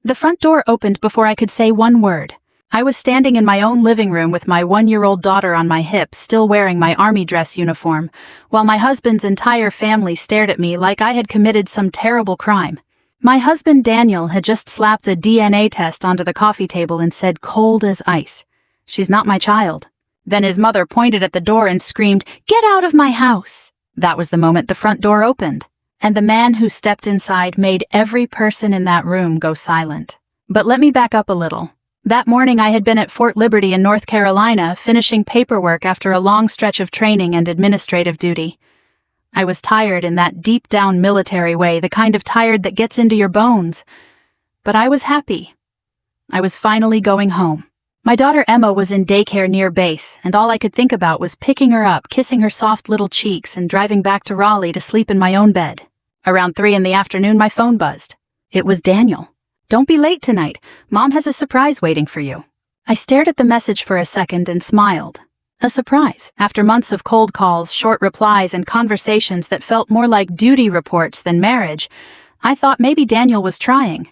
The front door opened before I could say one word. I was standing in my own living room with my 1-year-old daughter on my hip, still wearing my army dress uniform, while my husband's entire family stared at me like I had committed some terrible crime. My husband Daniel had just slapped a DNA test onto the coffee table and said cold as ice, "She's not my child." Then his mother pointed at the door and screamed, "Get out of my house!" That was the moment the front door opened, and the man who stepped inside made every person in that room go silent. But let me back up a little. That morning I had been at Fort Liberty in North Carolina, finishing paperwork after a long stretch of training and administrative duty. I was tired in that deep-down military way, the kind of tired that gets into your bones. But I was happy. I was finally going home. My daughter Emma was in daycare near base, and all I could think about was picking her up, kissing her soft little cheeks, and driving back to Raleigh to sleep in my own bed. Around 3 in the afternoon, my phone buzzed. It was Daniel. "Don't be late tonight. Mom has a surprise waiting for you." I stared at the message for a second and smiled. A surprise, after months of cold calls, short replies, and conversations that felt more like duty reports than marriage. I thought maybe Daniel was trying.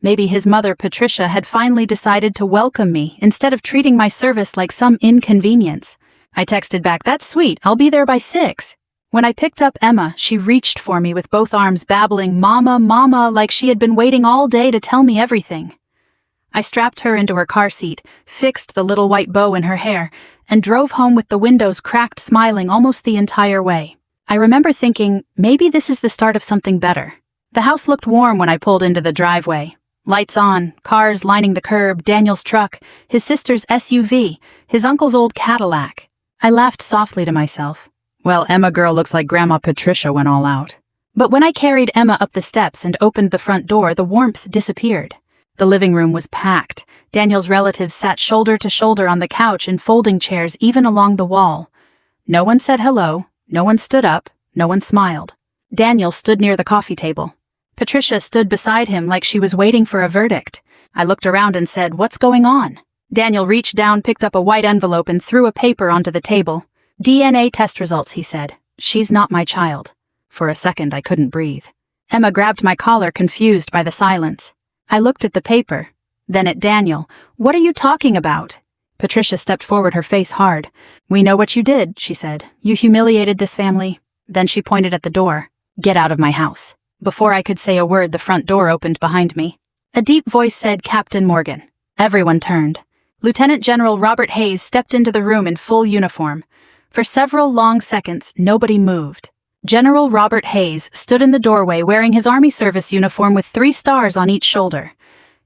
Maybe his mother, Patricia, had finally decided to welcome me instead of treating my service like some inconvenience. I texted back, "That's sweet, I'll be there by 6. When I picked up Emma, she reached for me with both arms, babbling, "Mama, Mama," like she had been waiting all day to tell me everything. I strapped her into her car seat, fixed the little white bow in her hair, and drove home with the windows cracked, smiling almost the entire way. I remember thinking, maybe this is the start of something better. The house looked warm when I pulled into the driveway. Lights on, cars lining the curb, Daniel's truck, his sister's SUV, his uncle's old Cadillac. I laughed softly to myself. Well, Emma girl looks like Grandma Patricia went all out. But when I carried Emma up the steps and opened the front door, the warmth disappeared. The living room was packed. Daniel's relatives sat shoulder to shoulder on the couch in folding chairs, even along the wall. No one said hello, no one stood up, no one smiled. Daniel stood near the coffee table. Patricia stood beside him like she was waiting for a verdict. I looked around and said, "What's going on?" Daniel reached down, picked up a white envelope, and threw a paper onto the table. "DNA test results," he said. "She's not my child." For a second, I couldn't breathe. Emma grabbed my collar, confused by the silence. I looked at the paper, then at Daniel. "What are you talking about?" Patricia stepped forward, her face hard. "We know what you did," she said. "You humiliated this family." Then she pointed at the door. "Get out of my house." Before I could say a word, the front door opened behind me. A deep voice said, "Captain Morgan." Everyone turned. Lieutenant General Robert Hayes stepped into the room in full uniform. For several long seconds, nobody moved. General Robert Hayes stood in the doorway wearing his Army service uniform with 3 stars on each shoulder.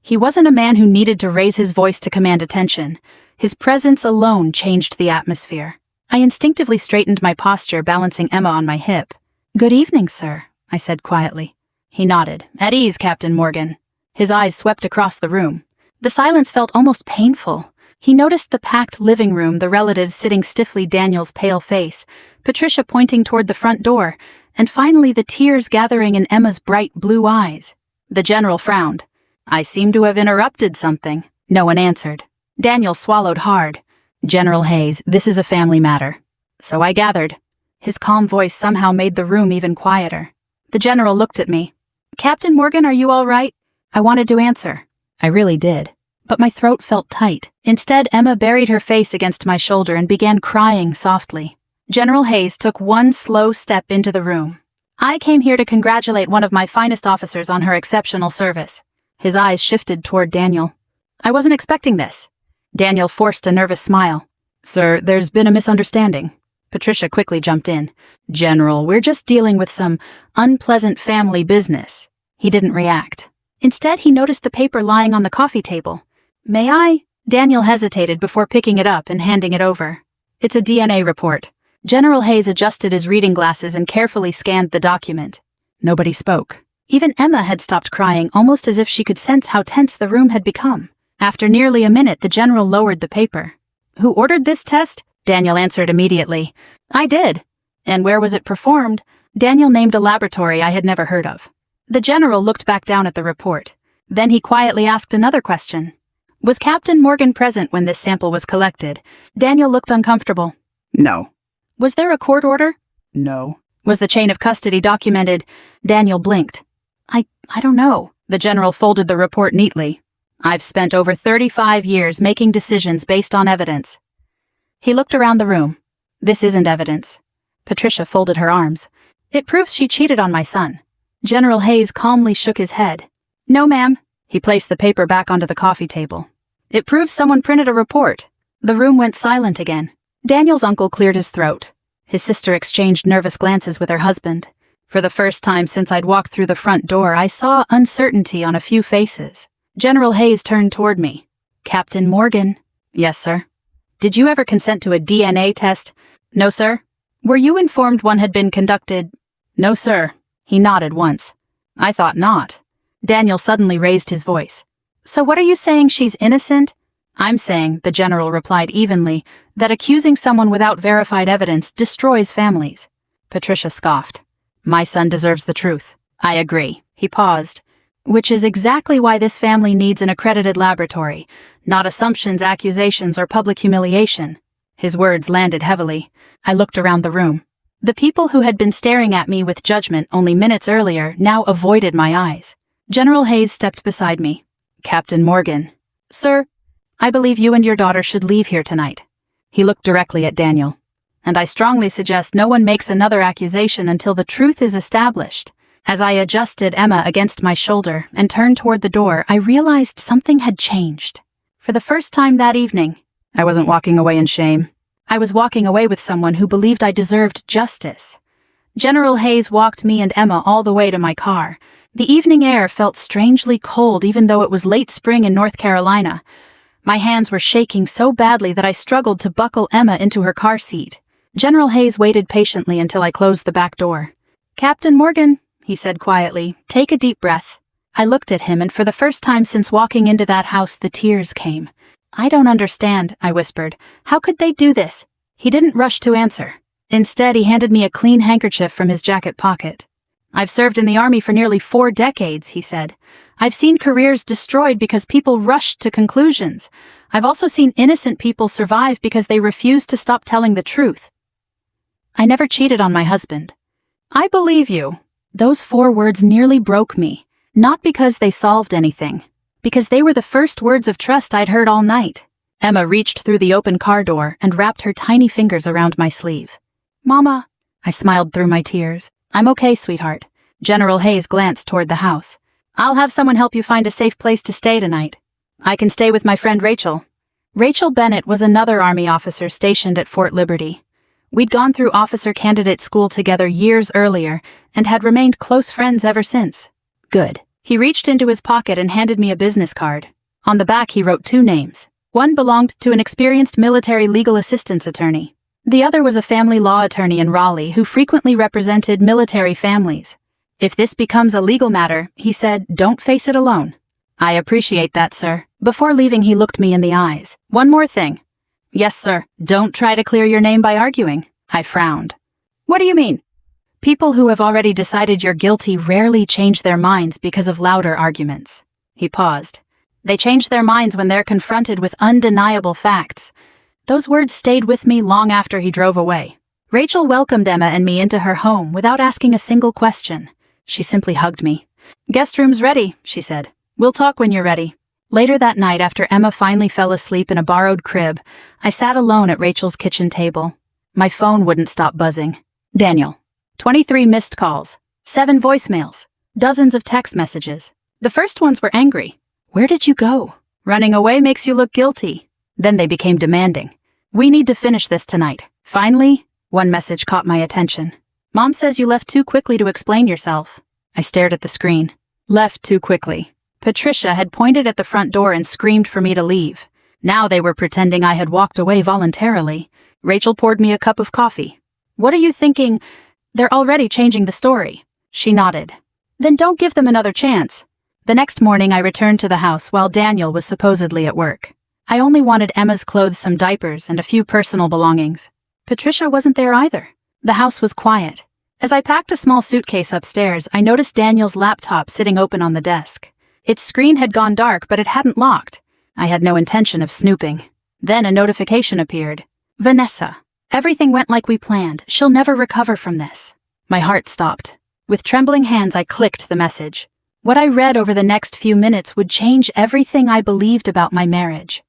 He wasn't a man who needed to raise his voice to command attention. His presence alone changed the atmosphere. I instinctively straightened my posture, balancing Emma on my hip. "Good evening, sir," I said quietly. He nodded. "At ease, Captain Morgan." His eyes swept across the room. The silence felt almost painful. He noticed the packed living room, the relatives sitting stiffly, Daniel's pale face, Patricia pointing toward the front door, and finally the tears gathering in Emma's bright blue eyes. The general frowned. "I seem to have interrupted something." No one answered. Daniel swallowed hard. "General Hayes, this is a family matter." "So I gathered." His calm voice somehow made the room even quieter. The general looked at me. "Captain Morgan, are you all right?" I wanted to answer. I really did. But my throat felt tight. Instead, Emma buried her face against my shoulder and began crying softly. General Hayes took one slow step into the room. "I came here to congratulate one of my finest officers on her exceptional service." His eyes shifted toward Daniel. "I wasn't expecting this." Daniel forced a nervous smile. "Sir, there's been a misunderstanding." Patricia quickly jumped in. "General, we're just dealing with some unpleasant family business." He didn't react. Instead, he noticed the paper lying on the coffee table. "May I?" Daniel hesitated before picking it up and handing it over. "It's a DNA report." General Hayes adjusted his reading glasses and carefully scanned the document. Nobody spoke. Even Emma had stopped crying, almost as if she could sense how tense the room had become. After nearly a minute, the general lowered the paper. "Who ordered this test?" Daniel answered immediately. "I did." "And where was it performed?" Daniel named a laboratory I had never heard of. The general looked back down at the report. Then he quietly asked another question. "Was Captain Morgan present when this sample was collected?" Daniel looked uncomfortable. "No." "Was there a court order?" "No." "Was the chain of custody documented?" Daniel blinked. I don't know." The general folded the report neatly. I've spent over 35 years making decisions based on evidence. He looked around the room. This isn't evidence. Patricia folded her arms. It proves she cheated on my son. General Hayes calmly shook his head. No, ma'am. He placed the paper back onto the coffee table. It proves someone printed a report. The room went silent again. Daniel's uncle cleared his throat. His sister exchanged nervous glances with her husband. For the first time since I'd walked through the front door, I saw uncertainty on a few faces. General Hayes turned toward me. Captain Morgan. Yes, sir. Did you ever consent to a DNA test? No, sir. Were you informed one had been conducted? No, sir. He nodded once. I thought not. Daniel suddenly raised his voice. So what are you saying, she's innocent? I'm saying, the general replied evenly, that accusing someone without verified evidence destroys families. Patricia scoffed. My son deserves the truth. I agree. He paused. Which is exactly why this family needs an accredited laboratory, not assumptions, accusations, or public humiliation. His words landed heavily. I looked around the room. The people who had been staring at me with judgment only minutes earlier now avoided my eyes. General Hayes stepped beside me. Captain Morgan. Sir, I believe you and your daughter should leave here tonight. He looked directly at Daniel. And I strongly suggest no one makes another accusation until the truth is established. As I adjusted Emma against my shoulder and turned toward the door, I realized something had changed. For the first time that evening, I wasn't walking away in shame. I was walking away with someone who believed I deserved justice. General Hayes walked me and Emma all the way to my car. The evening air felt strangely cold even though it was late spring in North Carolina. My hands were shaking so badly that I struggled to buckle Emma into her car seat. General Hayes waited patiently until I closed the back door. Captain Morgan, he said quietly, take a deep breath. I looked at him, and for the first time since walking into that house, the tears came. I don't understand, I whispered. How could they do this? He didn't rush to answer. Instead, he handed me a clean handkerchief from his jacket pocket. I've served in the Army for nearly 4 decades, he said. I've seen careers destroyed because people rushed to conclusions. I've also seen innocent people survive because they refused to stop telling the truth. I never cheated on my husband. I believe you. Those 4 words nearly broke me. Not because they solved anything. Because they were the first words of trust I'd heard all night. Emma reached through the open car door and wrapped her tiny fingers around my sleeve. Mama, I smiled through my tears. I'm okay, sweetheart. General Hayes glanced toward the house. I'll have someone help you find a safe place to stay tonight. I can stay with my friend Rachel. Rachel Bennett was another Army officer stationed at Fort Liberty. We'd gone through officer candidate school together years earlier and had remained close friends ever since. Good. He reached into his pocket and handed me a business card. On the back he wrote 2 names. One belonged to an experienced military legal assistance attorney. The other was a family law attorney in Raleigh who frequently represented military families. If this becomes a legal matter, he said, don't face it alone. I appreciate that, sir. Before leaving, he looked me in the eyes. One more thing. Yes, sir. Don't try to clear your name by arguing. I frowned. What do you mean? People who have already decided you're guilty rarely change their minds because of louder arguments. He paused. They change their minds when they're confronted with undeniable facts. Those words stayed with me long after he drove away. Rachel welcomed Emma and me into her home without asking a single question. She simply hugged me. Guest room's ready, she said. We'll talk when you're ready. Later that night, after Emma finally fell asleep in a borrowed crib, I sat alone at Rachel's kitchen table. My phone wouldn't stop buzzing. Daniel. 23 missed calls. 7 voicemails. Dozens of text messages. The first ones were angry. Where did you go? Running away makes you look guilty. Then they became demanding. We need to finish this tonight. Finally, one message caught my attention. Mom says you left too quickly to explain yourself. I stared at the screen. Left too quickly. Patricia had pointed at the front door and screamed for me to leave. Now they were pretending I had walked away voluntarily. Rachel poured me a cup of coffee. What are you thinking? They're already changing the story. She nodded. Then don't give them another chance. The next morning I returned to the house while Daniel was supposedly at work. I only wanted Emma's clothes, some diapers, and a few personal belongings. Patricia wasn't there either. The house was quiet. As I packed a small suitcase upstairs, I noticed Daniel's laptop sitting open on the desk. Its screen had gone dark, but it hadn't locked. I had no intention of snooping. Then a notification appeared. Vanessa. Everything went like we planned. She'll never recover from this. My heart stopped. With trembling hands, I clicked the message. What I read over the next few minutes would change everything I believed about my marriage.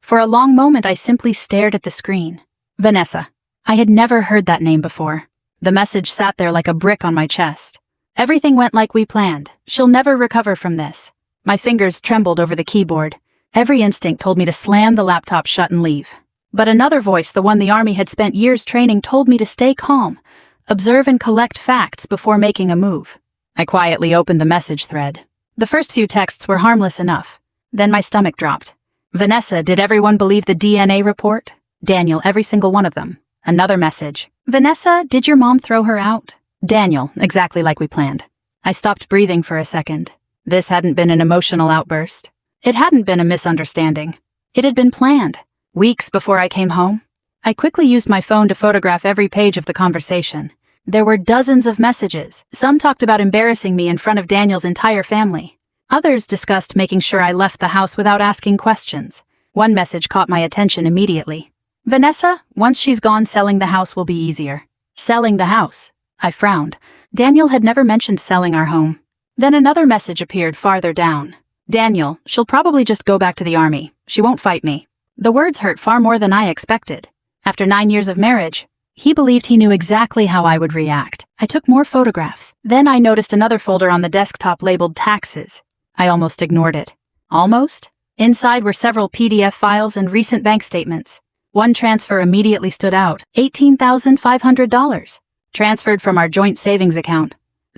For a long moment, I simply stared at the screen. Vanessa. I had never heard that name before. The message sat there like a brick on my chest. Everything went like we planned. She'll never recover from this. My fingers trembled over the keyboard. Every instinct told me to slam the laptop shut and leave. But another voice, the one the Army had spent years training, told me to stay calm, observe and collect facts before making a move. I quietly opened the message thread. The first few texts were harmless enough. Then my stomach dropped. Vanessa, did everyone believe the DNA report? Daniel, every single one of them. Another message. Vanessa, did your mom throw her out? Daniel, exactly like we planned. I stopped breathing for a second. This hadn't been an emotional outburst. It hadn't been a misunderstanding. It had been planned. Weeks before I came home, I quickly used my phone to photograph every page of the conversation. There were dozens of messages. Some talked about embarrassing me in front of Daniel's entire family. Others discussed making sure I left the house without asking questions. One message caught my attention immediately. Vanessa, once she's gone, selling the house will be easier. Selling the house. I frowned. Daniel had never mentioned selling our home. Then another message appeared farther down. Daniel, she'll probably just go back to the Army. She won't fight me. The words hurt far more than I expected. After 9 years of marriage, he believed he knew exactly how I would react. I took more photographs. Then I noticed another folder on the desktop labeled taxes. I almost ignored it. Almost? Inside were several PDF files and recent bank statements. One transfer immediately stood out. $18,500. Transferred from our joint savings account.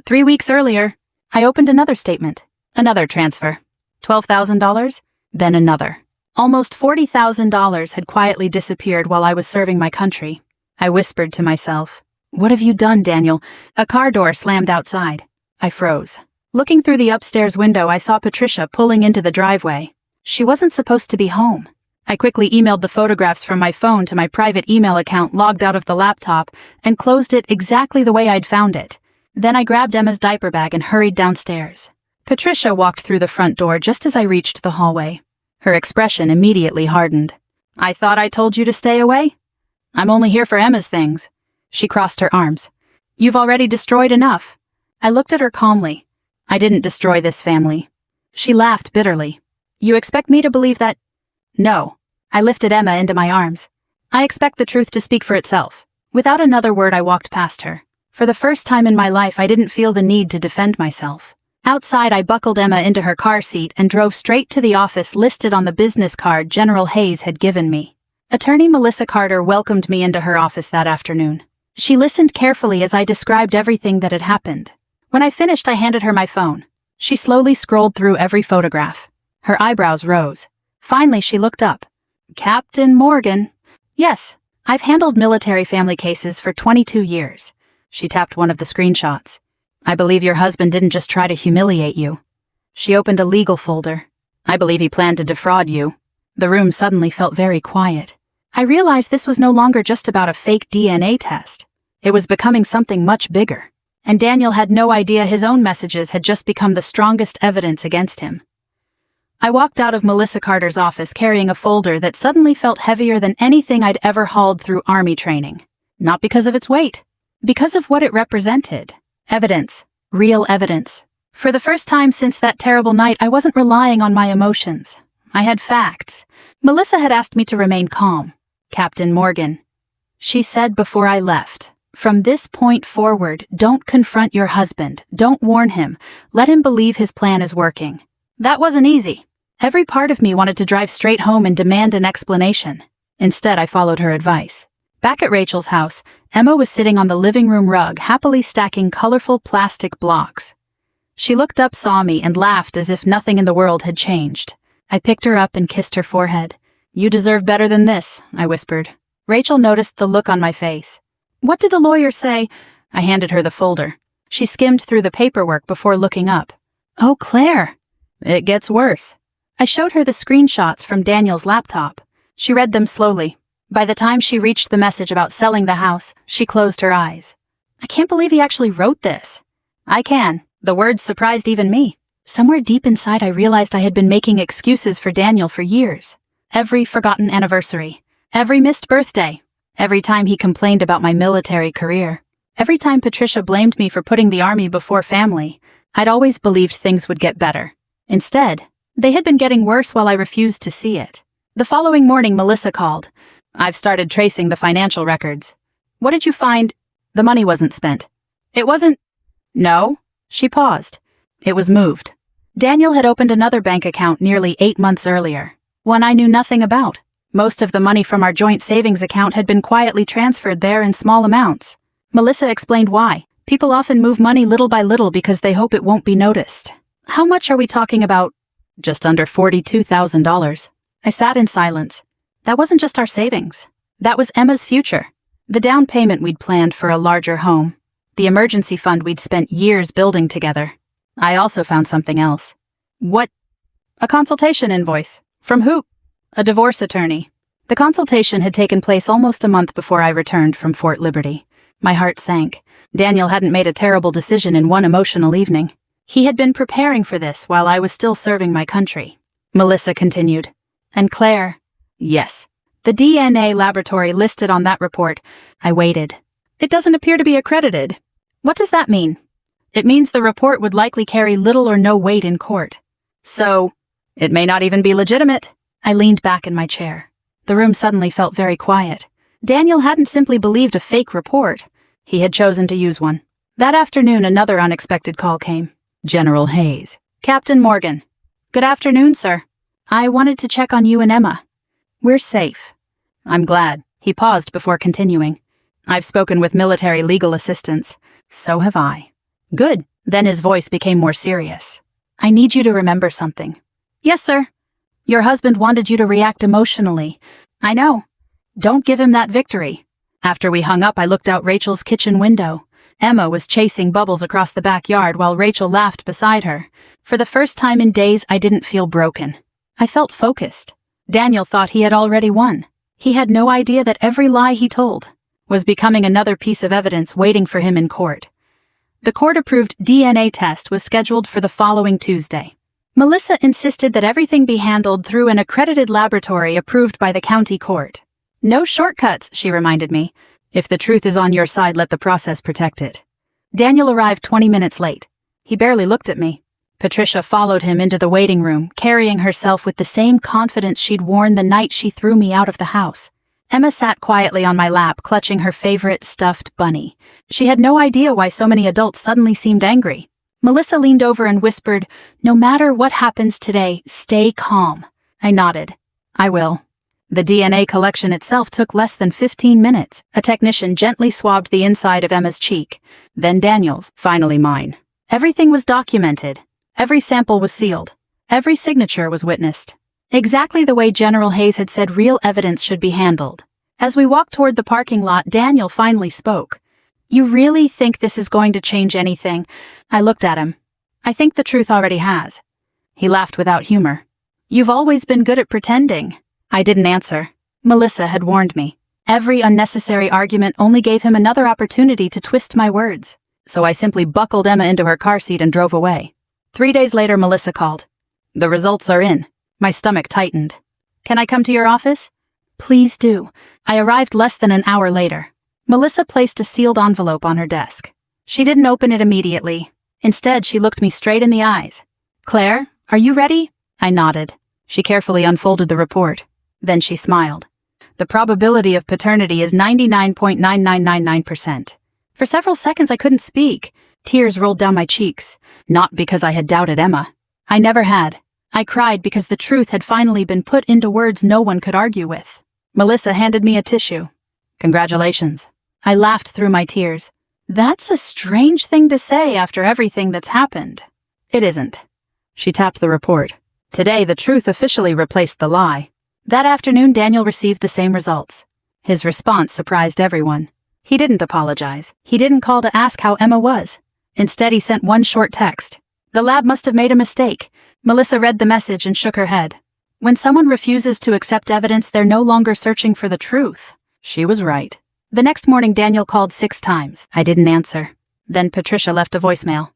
3 weeks earlier, I opened another statement. Another transfer. $12,000? Then another. Almost $40,000 had quietly disappeared while I was serving my country. I whispered to myself, "What have you done, Daniel?" A car door slammed outside. I froze. Looking through the upstairs window, I saw Patricia pulling into the driveway. She wasn't supposed to be home. I quickly emailed the photographs from my phone to my private email account, logged out of the laptop, and closed it exactly the way I'd found it. Then I grabbed Emma's diaper bag and hurried downstairs. Patricia walked through the front door just as I reached the hallway. Her expression immediately hardened. "I thought I told you to stay away? I'm only here for Emma's things." She crossed her arms. "You've already destroyed enough." I looked at her calmly. "I didn't destroy this family." She laughed bitterly. "You expect me to believe that?" "No." I lifted Emma into my arms. "I expect the truth to speak for itself." Without another word, I walked past her. For the first time in my life, I didn't feel the need to defend myself. Outside, I buckled Emma into her car seat and drove straight to the office listed on the business card General Hayes had given me. Attorney Melissa Carter welcomed me into her office that afternoon. She listened carefully as I described everything that had happened. When I finished, I handed her my phone. She slowly scrolled through every photograph. Her eyebrows rose. Finally, she looked up. "Captain Morgan." "Yes, I've handled military family cases for 22 years. She tapped one of the screenshots. "I believe your husband didn't just try to humiliate you." She opened a legal folder. "I believe he planned to defraud you." The room suddenly felt very quiet. I realized this was no longer just about a fake DNA test. It was becoming something much bigger. And Daniel had no idea his own messages had just become the strongest evidence against him. I walked out of Melissa Carter's office carrying a folder that suddenly felt heavier than anything I'd ever hauled through Army training. Not because of its weight, because of what it represented. Evidence. Real evidence. For the first time since that terrible night, I wasn't relying on my emotions. I had facts. Melissa had asked me to remain calm. "Captain Morgan," she said before I left, "from this point forward, don't confront your husband. Don't warn him. Let him believe his plan is working." That wasn't easy. Every part of me wanted to drive straight home and demand an explanation. Instead, I followed her advice. Back at Rachel's house, Emma was sitting on the living room rug, happily stacking colorful plastic blocks. She looked up, saw me, and laughed as if nothing in the world had changed. I picked her up and kissed her forehead. "You deserve better than this," I whispered. Rachel noticed the look on my face. "What did the lawyer say?" I handed her the folder. She skimmed through the paperwork before looking up. "Oh, Claire." "It gets worse." I showed her the screenshots from Daniel's laptop. She read them slowly. By the time she reached the message about selling the house, she closed her eyes. "I can't believe he actually wrote this." "I can." The words surprised even me. Somewhere deep inside, I realized I had been making excuses for Daniel for years. Every forgotten anniversary, every missed birthday, every time he complained about my military career, every time Patricia blamed me for putting the Army before family, I'd always believed things would get better. Instead, they had been getting worse while I refused to see it. The following morning, Melissa called. I've started tracing the financial records. What did you find? The money wasn't spent. It wasn't... No. She paused. It was moved. Daniel had opened another bank account nearly 8 months earlier, one I knew nothing about. Most of the money from our joint savings account had been quietly transferred there in small amounts. Melissa explained why. People often move money little by little because they hope it won't be noticed. How much are we talking about? Just under $42,000. I sat in silence. That wasn't just our savings. That was Emma's future. The down payment we'd planned for a larger home. The emergency fund we'd spent years building together. I also found something else. What? A consultation invoice. From who? A divorce attorney. The consultation had taken place almost a month before I returned from Fort Liberty. My heart sank. Daniel hadn't made a terrible decision in one emotional evening. He had been preparing for this while I was still serving my country. Melissa continued. And Claire? Yes. The DNA laboratory listed on that report. I waited. It doesn't appear to be accredited. What does that mean? It means the report would likely carry little or no weight in court. So, it may not even be legitimate. I leaned back in my chair. The room suddenly felt very quiet. Daniel hadn't simply believed a fake report. He had chosen to use one. That afternoon, another unexpected call came. General Hayes. Captain Morgan. Good afternoon, sir. I wanted to check on you and Emma. We're safe. I'm glad. He paused before continuing. I've spoken with military legal assistance. So have I. Good. Then his voice became more serious. I need you to remember something. Yes, sir. Your husband wanted you to react emotionally. I know. Don't give him that victory. After we hung up, I looked out Rachel's kitchen window. Emma was chasing Bubbles across the backyard while Rachel laughed beside her. For the first time in days, I didn't feel broken. I felt focused. Daniel thought he had already won. He had no idea that every lie he told was becoming another piece of evidence waiting for him in court. The court-approved DNA test was scheduled for the following Tuesday. Melissa insisted that everything be handled through an accredited laboratory approved by the county court. No shortcuts, she reminded me. If the truth is on your side, let the process protect it. Daniel arrived 20 minutes late. He barely looked at me. Patricia followed him into the waiting room, carrying herself with the same confidence she'd worn the night she threw me out of the house. Emma sat quietly on my lap, clutching her favorite stuffed bunny. She had no idea why so many adults suddenly seemed angry. Melissa leaned over and whispered, "No matter what happens today, stay calm." I nodded. I will. The DNA collection itself took less than 15 minutes. A technician gently swabbed the inside of Emma's cheek, then Daniel's, finally mine. Everything was documented. Every sample was sealed. Every signature was witnessed. Exactly the way General Hayes had said real evidence should be handled. As we walked toward the parking lot, Daniel finally spoke. "You really think this is going to change anything?" I looked at him. "I think the truth already has." He laughed without humor. "You've always been good at pretending." I didn't answer. Melissa had warned me. Every unnecessary argument only gave him another opportunity to twist my words. So I simply buckled Emma into her car seat and drove away. 3 days later, Melissa called. "The results are in." My stomach tightened. "Can I come to your office?" "Please do." I arrived less than an hour later. Melissa placed a sealed envelope on her desk. She didn't open it immediately. Instead, she looked me straight in the eyes. "Claire, are you ready?" I nodded. She carefully unfolded the report. Then she smiled. "The probability of paternity is 99.9999%. For several seconds, I couldn't speak. Tears rolled down my cheeks. Not because I had doubted Emma. I never had. I cried because the truth had finally been put into words no one could argue with. Melissa handed me a tissue. "Congratulations." I laughed through my tears. "That's a strange thing to say after everything that's happened." "It isn't." She tapped the report. Today, the truth officially replaced the lie. That afternoon, Daniel received the same results. His response surprised everyone. He didn't apologize. He didn't call to ask how Emma was. Instead, he sent one short text. "The lab must have made a mistake." Melissa read the message and shook her head. When someone refuses to accept evidence, they're no longer searching for the truth. She was right. The next morning, Daniel called 6 times. I didn't answer. Then Patricia left a voicemail.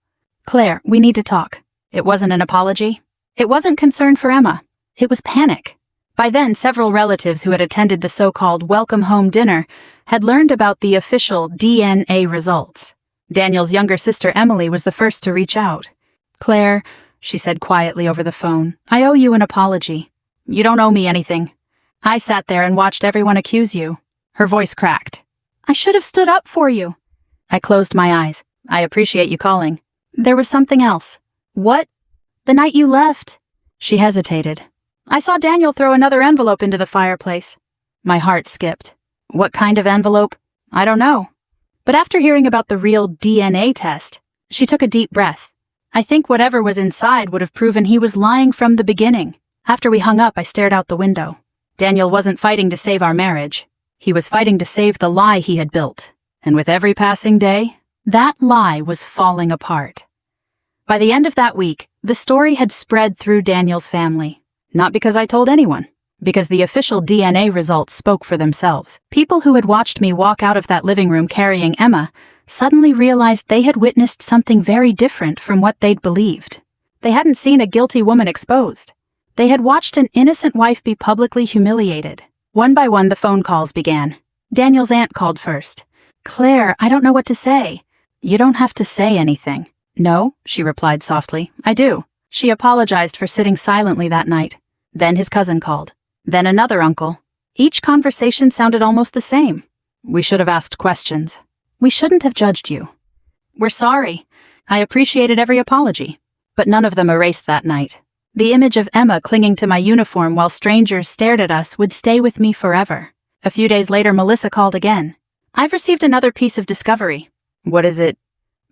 "Claire, we need to talk." It wasn't an apology. It wasn't concern for Emma. It was panic. By then, several relatives who had attended the so-called welcome home dinner had learned about the official DNA results. Daniel's younger sister, Emily, was the first to reach out. Claire, she said quietly over the phone, I owe you an apology. You don't owe me anything. I sat there and watched everyone accuse you. Her voice cracked. I should have stood up for you. I closed my eyes. I appreciate you calling. There was something else. What? The night you left. She hesitated. I saw Daniel throw another envelope into the fireplace. My heart skipped. What kind of envelope? I don't know. But after hearing about the real DNA test, she took a deep breath. I think whatever was inside would have proven he was lying from the beginning. After we hung up, I stared out the window. Daniel wasn't fighting to save our marriage. He was fighting to save the lie he had built. And with every passing day, that lie was falling apart. By the end of that week, the story had spread through Daniel's family. Not because I told anyone, because the official DNA results spoke for themselves. People who had watched me walk out of that living room carrying Emma suddenly realized they had witnessed something very different from what they'd believed. They hadn't seen a guilty woman exposed. They had watched an innocent wife be publicly humiliated. One by one, the phone calls began. Daniel's aunt called first. Claire, I don't know what to say. You don't have to say anything. No, she replied softly. I do. She apologized for sitting silently that night. Then his cousin called. Then another uncle. Each conversation sounded almost the same. We should have asked questions. We shouldn't have judged you. We're sorry. I appreciated every apology. But none of them erased that night. The image of Emma clinging to my uniform while strangers stared at us would stay with me forever. A few days later, Melissa called again. I've received another piece of discovery. What is it?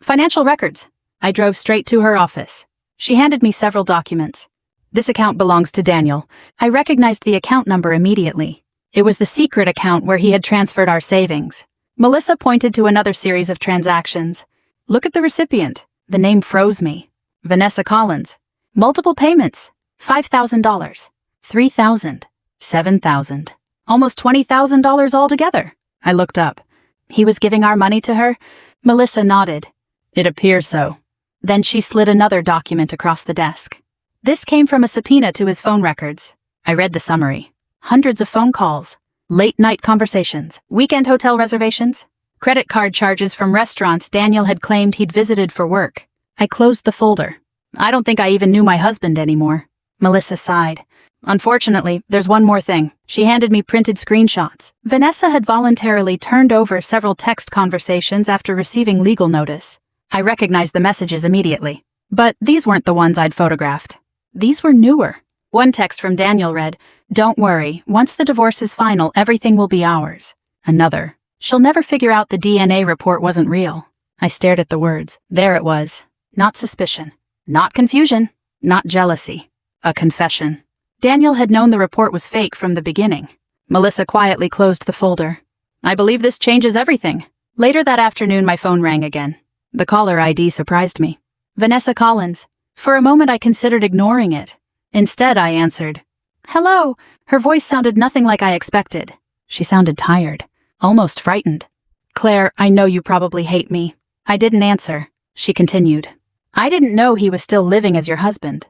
Financial records. I drove straight to her office. She handed me several documents. This account belongs to Daniel. I recognized the account number immediately. It was the secret account where he had transferred our savings. Melissa pointed to another series of transactions. Look at the recipient. The name froze me. Vanessa Collins. Multiple payments. $5,000. $3,000. $7,000. Almost $20,000 altogether. I looked up. He was giving our money to her? Melissa nodded. It appears so. Then she slid another document across the desk. This came from a subpoena to his phone records. I read the summary. Hundreds of phone calls. Late-night conversations. Weekend hotel reservations. Credit card charges from restaurants Daniel had claimed he'd visited for work. I closed the folder. I don't think I even knew my husband anymore. Melissa sighed. Unfortunately, there's one more thing. She handed me printed screenshots. Vanessa had voluntarily turned over several text conversations after receiving legal notice. I recognized the messages immediately. But these weren't the ones I'd photographed. These were newer. One text from Daniel read, "Don't worry, once the divorce is final, everything will be ours." Another, "She'll never figure out the DNA report wasn't real." I stared at the words. There it was. Not suspicion. Not confusion. Not jealousy. A confession. Daniel had known the report was fake from the beginning. Melissa quietly closed the folder. I believe this changes everything. Later that afternoon, my phone rang again. The caller ID surprised me. Vanessa Collins. For a moment, I considered ignoring it. Instead, I answered. Hello. Her voice sounded nothing like I expected. She sounded tired, almost frightened. Claire, I know you probably hate me. I didn't answer. She continued. I didn't know he was still living as your husband.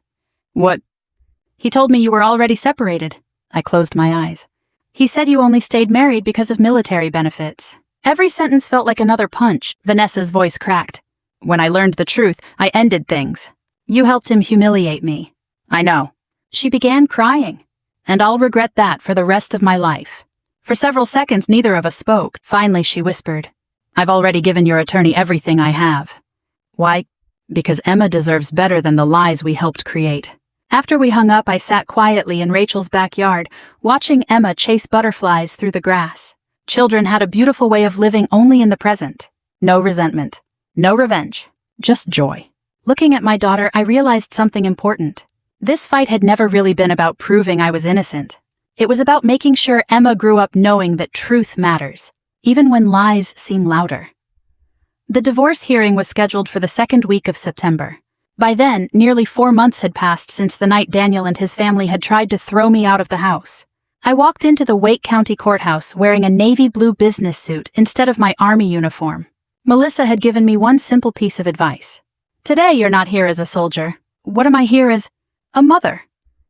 What? He told me you were already separated. I closed my eyes. He said you only stayed married because of military benefits. Every sentence felt like another punch. Vanessa's voice cracked. When I learned the truth, I ended things. You helped him humiliate me. I know. She began crying. And I'll regret that for the rest of my life. For several seconds, neither of us spoke. Finally, she whispered, I've already given your attorney everything I have. Why? Because Emma deserves better than the lies we helped create. After we hung up, I sat quietly in Rachel's backyard, watching Emma chase butterflies through the grass. Children had a beautiful way of living only in the present. No resentment. No revenge. Just joy. Looking at my daughter, I realized something important. This fight had never really been about proving I was innocent. It was about making sure Emma grew up knowing that truth matters, even when lies seem louder. The divorce hearing was scheduled for the second week of September. By then, nearly 4 months had passed since the night Daniel and his family had tried to throw me out of the house. I walked into the Wake County Courthouse wearing a navy blue business suit instead of my Army uniform. Melissa had given me one simple piece of advice. Today you're not here as a soldier. What am I here as? A mother.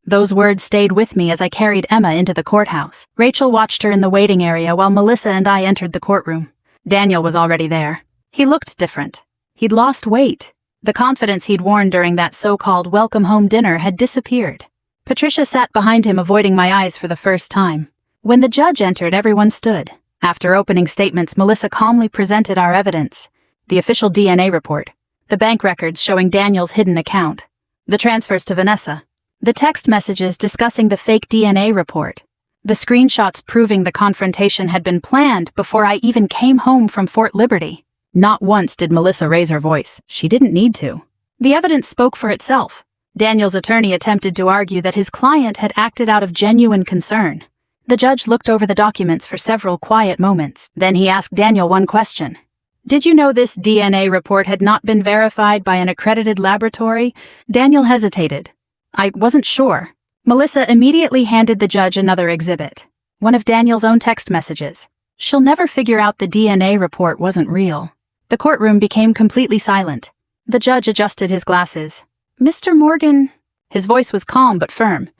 Those words stayed with me as I carried Emma into the courthouse. Rachel watched her in the waiting area while Melissa and I entered the courtroom. Daniel was already there. He looked different. He'd lost weight. The confidence he'd worn during that so-called welcome home dinner had disappeared. Patricia sat behind him, avoiding my eyes for the first time. When the judge entered, everyone stood. After opening statements, Melissa calmly presented our evidence. The official DNA report, the bank records showing Daniel's hidden account, the transfers to Vanessa, the text messages discussing the fake DNA report, the screenshots proving the confrontation had been planned before I even came home from Fort Liberty. Not once did Melissa raise her voice. She didn't need to. The evidence spoke for itself. Daniel's attorney attempted to argue that his client had acted out of genuine concern. The judge looked over the documents for several quiet moments. Then he asked Daniel one question. Did you know this DNA report had not been verified by an accredited laboratory? Daniel hesitated. I wasn't sure. Melissa immediately handed the judge another exhibit. One of Daniel's own text messages. She'll never figure out the DNA report wasn't real. The courtroom became completely silent. The judge adjusted his glasses. Mr. Morgan, his voice was calm but firm.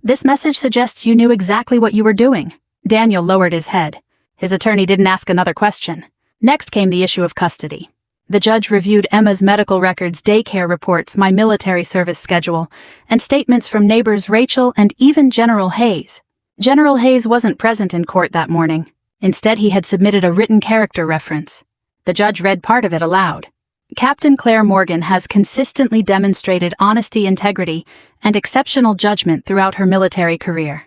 This message suggests you knew exactly what you were doing. Daniel lowered his head. His attorney didn't ask another question. Next came the issue of custody. The judge reviewed Emma's medical records, daycare reports, my military service schedule, and statements from neighbors Rachel and even General Hayes. General Hayes wasn't present in court that morning. Instead, he had submitted a written character reference. The judge read part of it aloud. Captain Claire Morgan has consistently demonstrated honesty, integrity, and exceptional judgment throughout her military career.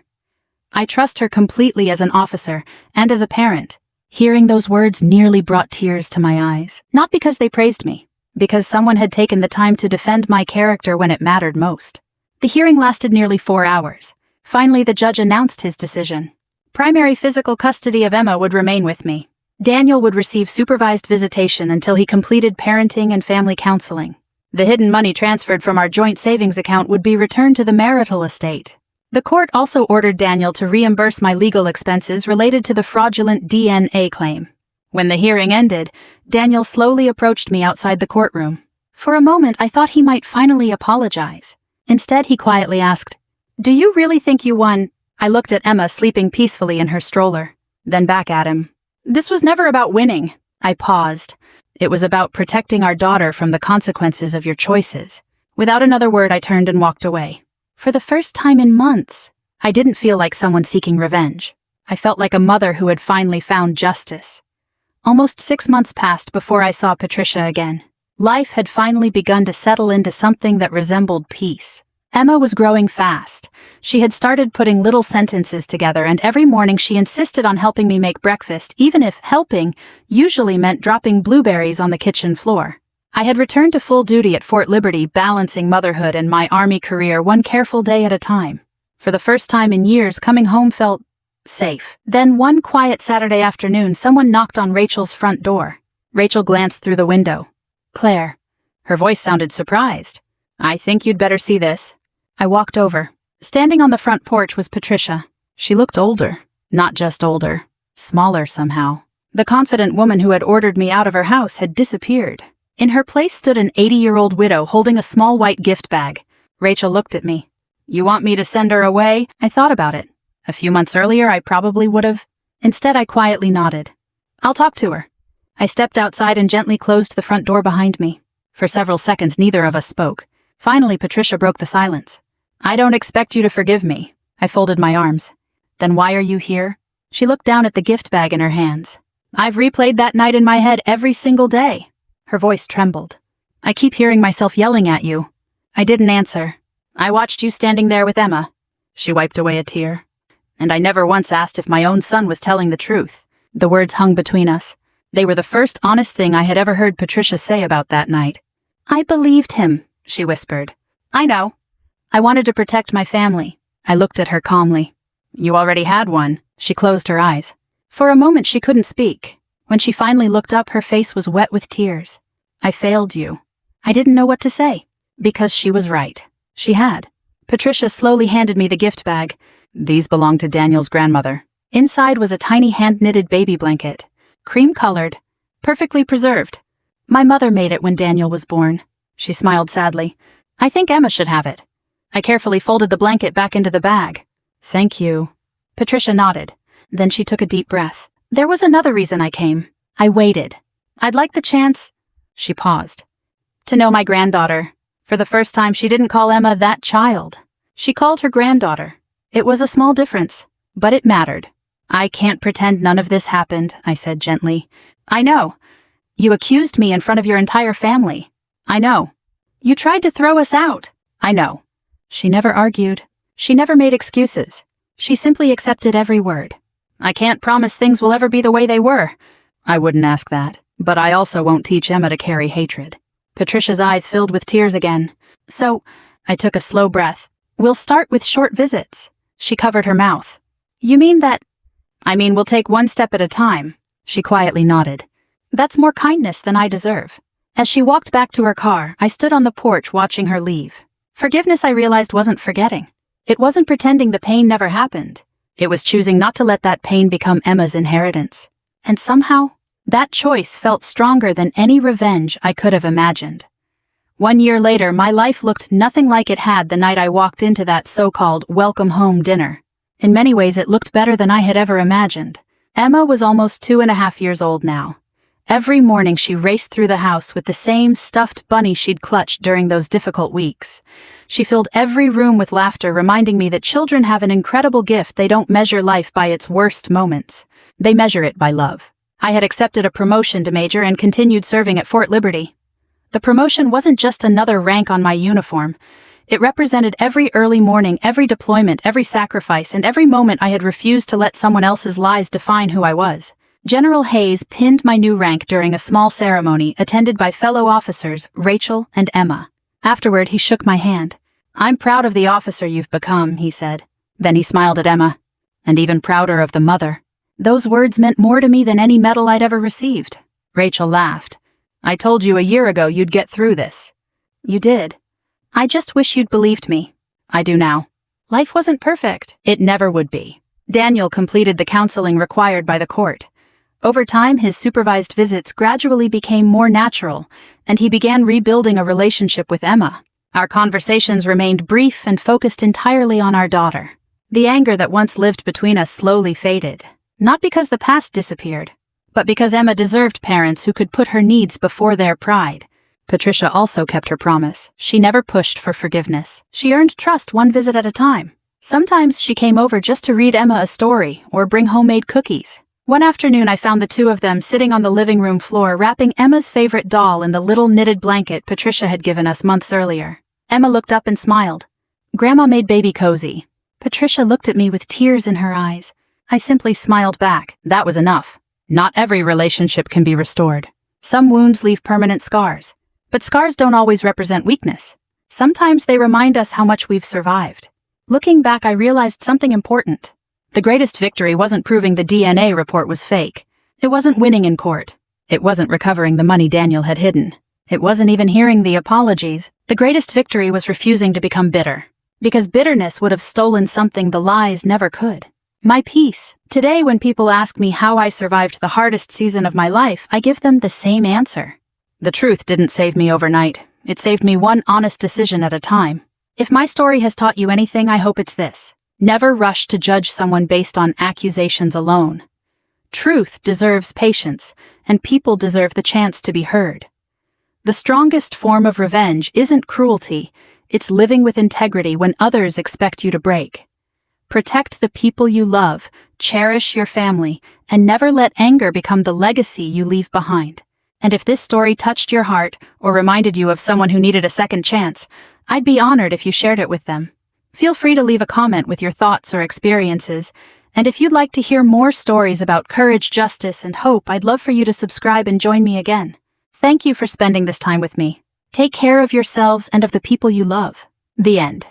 I trust her completely as an officer and as a parent. Hearing those words nearly brought tears to my eyes. Not because they praised me, because someone had taken the time to defend my character when it mattered most. The hearing lasted nearly 4 hours. Finally, the judge announced his decision. Primary physical custody of Emma would remain with me. Daniel would receive supervised visitation until he completed parenting and family counseling. The hidden money transferred from our joint savings account would be returned to the marital estate. The court also ordered Daniel to reimburse my legal expenses related to the fraudulent DNA claim. When the hearing ended, Daniel slowly approached me outside the courtroom. For a moment, I thought he might finally apologize. Instead, he quietly asked, "Do you really think you won?" I looked at Emma sleeping peacefully in her stroller, then back at him. "This was never about winning." I paused. "It was about protecting our daughter from the consequences of your choices." Without another word, I turned and walked away. For the first time in months, I didn't feel like someone seeking revenge. I felt like a mother who had finally found justice. Almost 6 months passed before I saw Patricia again. Life had finally begun to settle into something that resembled peace. Emma was growing fast. She had started putting little sentences together, and every morning she insisted on helping me make breakfast, even if helping usually meant dropping blueberries on the kitchen floor. I had returned to full duty at Fort Liberty, balancing motherhood and my Army career one careful day at a time. For the first time in years, coming home felt safe. Then one quiet Saturday afternoon, someone knocked on Rachel's front door. Rachel glanced through the window. "Claire." Her voice sounded surprised. "I think you'd better see this." I walked over. Standing on the front porch was Patricia. She looked older. Not just older. Smaller somehow. The confident woman who had ordered me out of her house had disappeared. In her place stood an 80-year-old widow holding a small white gift bag. Rachel looked at me. "You want me to send her away?" I thought about it. A few months earlier, I probably would have. Instead, I quietly nodded. "I'll talk to her." I stepped outside and gently closed the front door behind me. For several seconds, neither of us spoke. Finally, Patricia broke the silence. "I don't expect you to forgive me." I folded my arms. "Then why are you here?" She looked down at the gift bag in her hands. "I've replayed that night in my head every single day." Her voice trembled. "I keep hearing myself yelling at you." I didn't answer. "I watched you standing there with Emma." She wiped away a tear. "And I never once asked if my own son was telling the truth." The words hung between us. They were the first honest thing I had ever heard Patricia say about that night. "I believed him," she whispered. "I know. I wanted to protect my family." I looked at her calmly. "You already had one." She closed her eyes. For a moment she couldn't speak. When she finally looked up, her face was wet with tears. "I failed you." I didn't know what to say. Because she was right. She had. Patricia slowly handed me the gift bag. "These belong to Daniel's grandmother." Inside was a tiny hand-knitted baby blanket. Cream-colored. Perfectly preserved. "My mother made it when Daniel was born." She smiled sadly. "I think Emma should have it." I carefully folded the blanket back into the bag. "Thank you." Patricia nodded. Then she took a deep breath. "There was another reason I came. I waited. I'd like the chance." She paused. To know my granddaughter. For the first time, she didn't call Emma that child. She called her granddaughter. It was a small difference, but it mattered. I can't pretend none of this happened, I said gently. I know. You accused me in front of your entire family. I know. You tried to throw us out. I know. She never argued. She never made excuses. She simply accepted every word. I can't promise things will ever be the way they were. I wouldn't ask that, but I also won't teach Emma to carry hatred. Patricia's eyes filled with tears again. So, I took a slow breath. We'll start with short visits. She covered her mouth. You mean that? I mean, we'll take one step at a time. She quietly nodded. That's more kindness than I deserve. As she walked back to her car, I stood on the porch watching her leave. Forgiveness, I realized, wasn't forgetting. It wasn't pretending the pain never happened. It was choosing not to let that pain become Emma's inheritance. And somehow, that choice felt stronger than any revenge I could have imagined. 1 year later, my life looked nothing like it had the night I walked into that so-called welcome home dinner. In many ways, it looked better than I had ever imagined. Emma was almost 2.5 years old now. Every morning she raced through the house with the same stuffed bunny she'd clutched during those difficult weeks. She filled every room with laughter, reminding me that children have an incredible gift. They don't measure life by its worst moments. They measure it by love. I had accepted a promotion to major and continued serving at Fort Liberty. The promotion wasn't just another rank on my uniform. It represented every early morning, every deployment, every sacrifice, and every moment I had refused to let someone else's lies define who I was. General Hayes pinned my new rank during a small ceremony attended by fellow officers Rachel and Emma. Afterward, he shook my hand. I'm proud of the officer you've become, he said. Then he smiled at Emma. And even prouder of the mother. Those words meant more to me than any medal I'd ever received. Rachel laughed. I told you a year ago you'd get through this. You did. I just wish you'd believed me. I do now. Life wasn't perfect. It never would be. Daniel completed the counseling required by the court. Over time, his supervised visits gradually became more natural, and he began rebuilding a relationship with Emma. Our conversations remained brief and focused entirely on our daughter. The anger that once lived between us slowly faded, not because the past disappeared, but because Emma deserved parents who could put her needs before their pride. Patricia also kept her promise. She never pushed for forgiveness. She earned trust one visit at a time. Sometimes she came over just to read Emma a story or bring homemade cookies. One afternoon, I found the two of them sitting on the living room floor wrapping Emma's favorite doll in the little knitted blanket Patricia had given us months earlier. Emma looked up and smiled. Grandma made baby cozy. Patricia looked at me with tears in her eyes. I simply smiled back. That was enough. Not every relationship can be restored. Some wounds leave permanent scars. But scars don't always represent weakness. Sometimes they remind us how much we've survived. Looking back, I realized something important. The greatest victory wasn't proving the DNA report was fake. It wasn't winning in court. It wasn't recovering the money Daniel had hidden. It wasn't even hearing the apologies. The greatest victory was refusing to become bitter. Because bitterness would have stolen something the lies never could. My peace. Today, when people ask me how I survived the hardest season of my life, I give them the same answer. The truth didn't save me overnight. It saved me one honest decision at a time. If my story has taught you anything, I hope it's this. Never rush to judge someone based on accusations alone. Truth deserves patience, and people deserve the chance to be heard. The strongest form of revenge isn't cruelty, it's living with integrity when others expect you to break. Protect the people you love, cherish your family, and never let anger become the legacy you leave behind. And if this story touched your heart or reminded you of someone who needed a second chance, I'd be honored if you shared it with them. Feel free to leave a comment with your thoughts or experiences, and if you'd like to hear more stories about courage, justice, and hope, I'd love for you to subscribe and join me again. Thank you for spending this time with me. Take care of yourselves and of the people you love. The end.